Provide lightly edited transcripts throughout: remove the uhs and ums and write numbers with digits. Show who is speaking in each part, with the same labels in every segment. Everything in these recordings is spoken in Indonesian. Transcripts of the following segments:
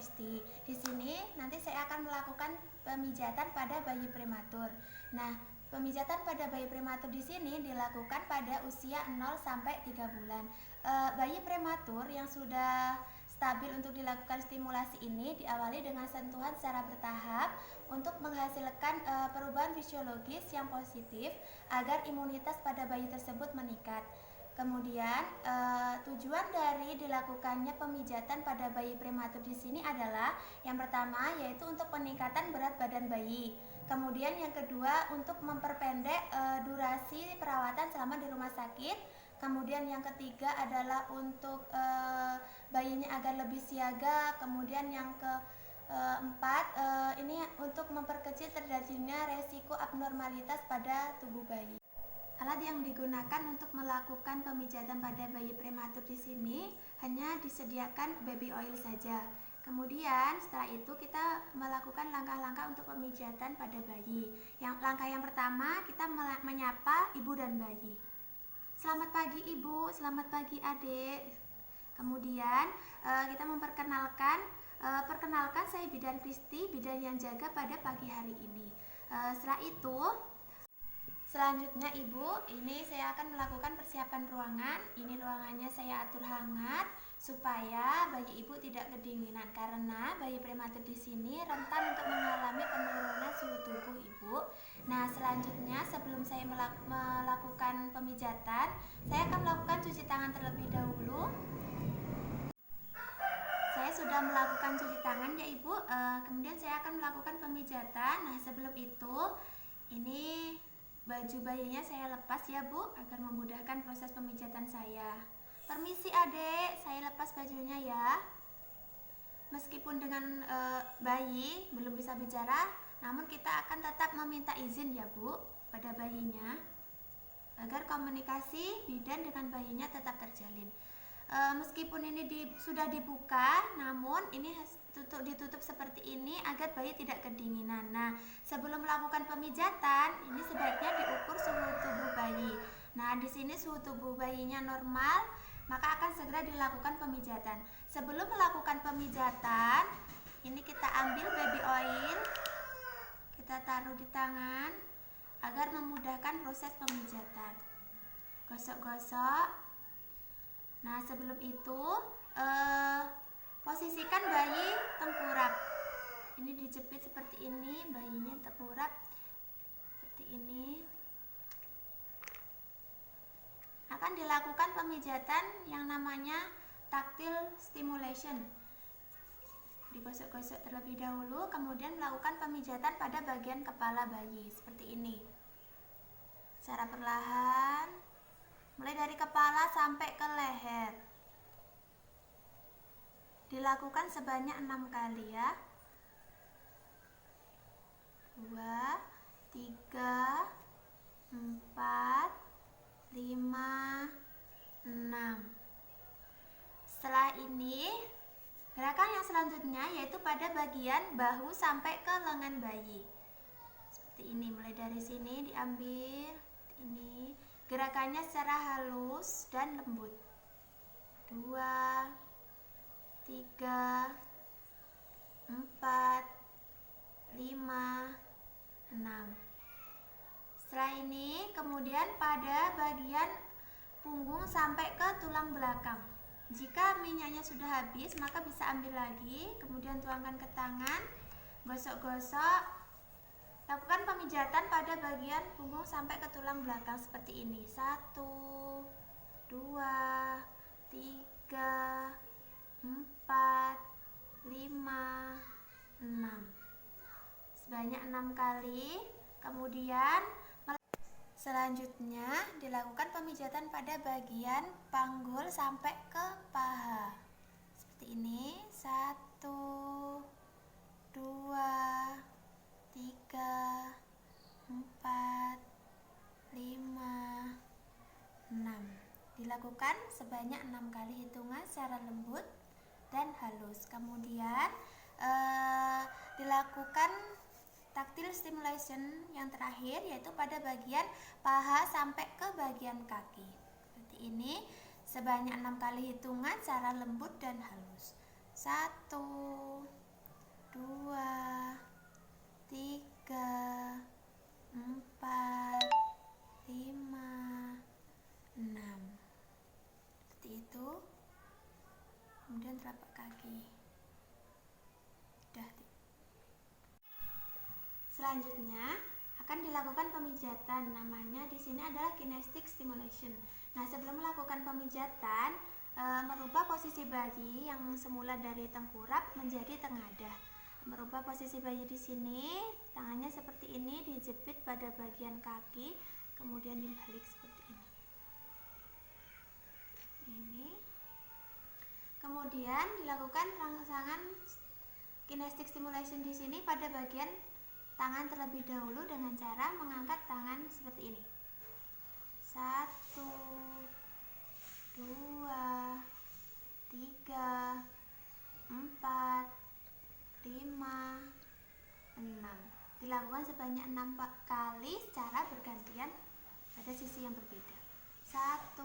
Speaker 1: Kristi. Di sini nanti saya akan melakukan pemijatan pada bayi prematur. Nah, pemijatan pada bayi prematur di sini dilakukan pada usia 0 sampai 3 bulan. Bayi prematur yang sudah stabil untuk dilakukan stimulasi ini diawali dengan sentuhan secara bertahap untuk menghasilkan perubahan fisiologis yang positif agar imunitas pada bayi tersebut meningkat. Kemudian tujuan dari dilakukannya pemijatan pada bayi prematur di sini adalah yang pertama yaitu untuk peningkatan berat badan bayi. Kemudian yang kedua untuk memperpendek durasi perawatan selama di rumah sakit. Kemudian yang ketiga adalah untuk bayinya agar lebih siaga. Kemudian yang keempat ini untuk memperkecil terjadinya resiko abnormalitas pada tubuh bayi. Alat yang digunakan untuk melakukan pemijatan pada bayi prematur di sini hanya disediakan baby oil saja. Kemudian setelah itu kita melakukan langkah-langkah untuk pemijatan pada bayi. Langkah yang pertama kita menyapa ibu dan bayi. Selamat pagi ibu, selamat pagi adik. Kemudian kita memperkenalkan, perkenalkan saya Bidan Kristi, bidan yang jaga pada pagi hari ini. Setelah itu selanjutnya ibu, ini saya akan melakukan persiapan ruangan. Ini ruangannya saya atur hangat supaya bayi ibu tidak kedinginan karena bayi prematur di sini rentan untuk mengalami penurunan suhu tubuh ibu. Nah, selanjutnya sebelum saya melakukan pemijatan, saya akan melakukan cuci tangan terlebih dahulu. Saya sudah melakukan cuci tangan ya ibu. Kemudian saya akan melakukan pemijatan. Nah, sebelum itu ini baju bayinya saya lepas ya bu, agar memudahkan proses pemijatan saya. Permisi adek, saya lepas bajunya ya. Meskipun dengan bayi belum bisa bicara, namun kita akan tetap meminta izin ya bu pada bayinya, agar komunikasi bidan dengan bayinya tetap terjalin. Meskipun ini sudah dibuka, namun ini ditutup seperti ini agar bayi tidak kedinginan. Nah, sebelum melakukan pemijatan, ini sebaiknya diukur suhu tubuh bayi. Nah, di sini suhu tubuh bayinya normal, maka akan segera dilakukan pemijatan. Sebelum melakukan pemijatan, ini kita ambil baby oil, kita taruh di tangan agar memudahkan proses pemijatan. Gosok-gosok. Nah, sebelum itu posisikan bayi tengkurap. Ini dijepit seperti ini, bayinya tengkurap seperti ini. Akan dilakukan pemijatan yang namanya tactile stimulation. Digosok-gosok terlebih dahulu, kemudian melakukan pemijatan pada bagian kepala bayi seperti ini. Secara perlahan, mulai dari kepala sampai ke leher. Dilakukan sebanyak 6 kali ya. 2, 3, 4, 5, 6. Setelah ini, gerakan yang selanjutnya yaitu pada bagian bahu sampai ke lengan bayi. Seperti ini, mulai dari sini diambil seperti ini. Gerakannya secara halus dan lembut. 2, 3, 4, 5, 6. Setelah ini kemudian pada bagian punggung sampai ke tulang belakang. Jika minyaknya sudah habis, maka bisa ambil lagi, kemudian tuangkan ke tangan, gosok-gosok. Lakukan pemijatan pada bagian punggung sampai ke tulang belakang seperti ini. 1, 2, 3, 4, 5, 6. Sebanyak 6 kali. Kemudian selanjutnya dilakukan pemijatan pada bagian panggul sampai ke paha. Seperti ini. 1, 2, 3, 4, 5, 6. Dilakukan sebanyak 6 kali hitungan secara lembut dan halus. Kemudian dilakukan tactile stimulation yang terakhir yaitu pada bagian paha sampai ke bagian kaki. Seperti ini sebanyak 6 kali hitungan secara lembut dan halus. 1, 2, 3, 4, 5, 6. Seperti itu. Kemudian telapak kaki. Selanjutnya akan dilakukan pemijatan. Namanya di sini adalah kinetic stimulation. Nah, sebelum melakukan pemijatan, merubah posisi bayi yang semula dari tengkurap menjadi tengadah. Merubah posisi bayi di sini, tangannya seperti ini, dijepit pada bagian kaki, kemudian dibalik seperti ini. Kemudian dilakukan rangsangan kinetic stimulation di sini pada bagian tangan terlebih dahulu dengan cara mengangkat tangan seperti ini. 1, 2, 3, 4, 5, 6. Dilakukan sebanyak 6 kali secara bergantian pada sisi yang berbeda. 1,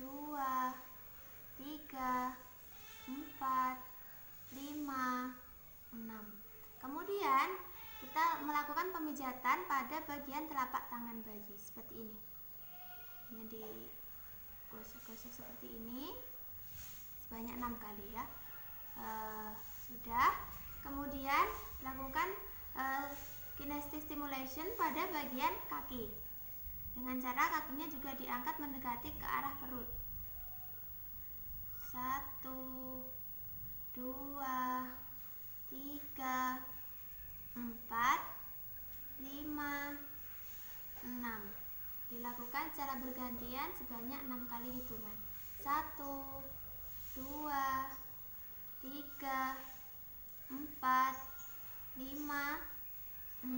Speaker 1: 2, 3, 4, 5, 6. Kemudian kita melakukan pemijatan pada bagian telapak tangan bayi seperti ini. Ini digosok-gosok seperti ini sebanyak 6 kali ya. Sudah. Kemudian lakukan kinetic stimulation pada bagian kaki dengan cara kakinya juga diangkat mendekati ke arah perut. 1, 2, 3, 4, 5, 6. Dilakukan secara bergantian sebanyak 6 kali hitungan. 1, 2, 3, 4, 5, 6.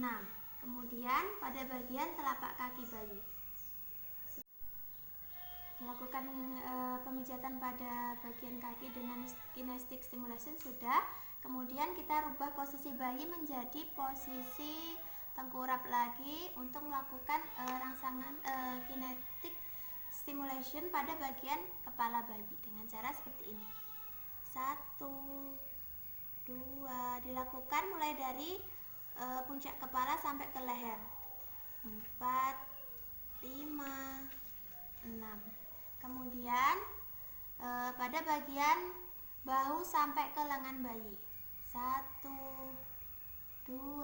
Speaker 1: Kemudian pada bagian telapak kaki bayi. Melakukan pemijatan pada bagian kaki dengan kinetic stimulation sudah. Kemudian kita rubah posisi bayi menjadi posisi tengkurap lagi untuk melakukan rangsangan kinetic stimulation pada bagian kepala bayi dengan cara seperti ini. 1, 2, dilakukan mulai dari puncak kepala sampai ke leher. 4, 5, 6. Kemudian pada bagian bahu sampai ke lengan bayi. 1, 2,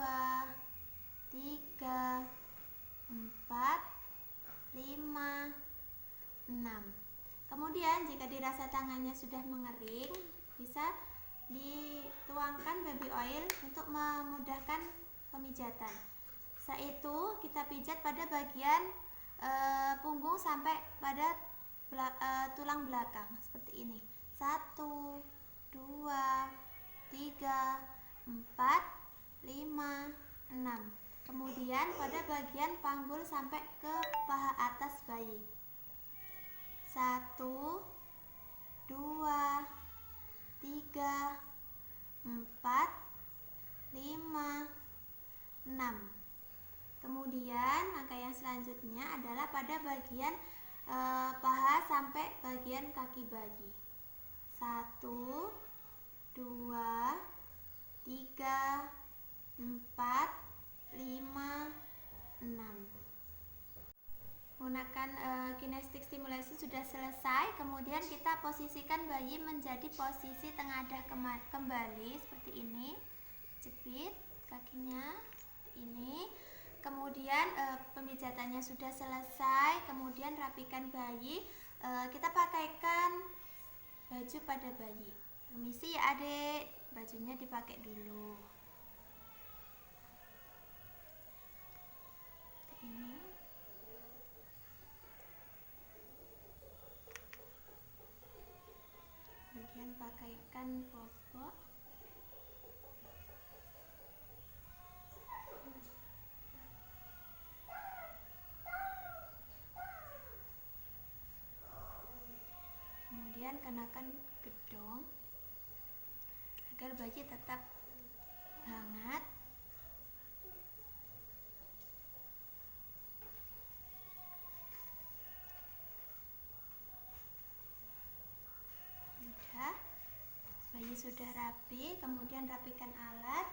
Speaker 1: 3, 4, 5, 6. Kemudian jika dirasa tangannya sudah mengering, bisa dituangkan baby oil untuk memudahkan pemijatan. Setelah itu kita pijat pada bagian punggung sampai pada tulang belakang seperti ini. 1, 2, 3, 4, 5, 6. Kemudian pada bagian panggul sampai ke paha atas bayi. 1, 2, 3, 4, 5, 6. Kemudian langkah yang selanjutnya adalah pada bagian paha sampai bagian kaki bayi. 1, 2, 3, 4, 5, 6. Menggunakan kinetic stimulation sudah selesai. Kemudian kita posisikan bayi menjadi posisi tengadah kembali seperti ini. Jepit kakinya seperti ini. Kemudian pemijatannya sudah selesai. Kemudian rapikan bayi. Kita pakaikan baju pada bayi. Permisi ya adik, bajunya dipakai dulu. Seperti ini. Kemudian pakaikan popok. Kemudian kenakan gedong agar bayi tetap hangat. sudah rapi, kemudian rapikan alat,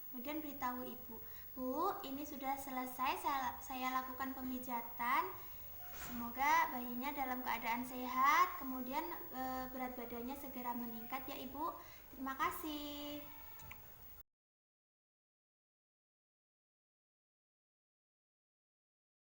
Speaker 1: kemudian beritahu ibu, Bu, ini sudah selesai saya lakukan pemijatan. Semoga bayinya dalam keadaan sehat, kemudian berat badannya segera meningkat ya Ibu. Terima kasih.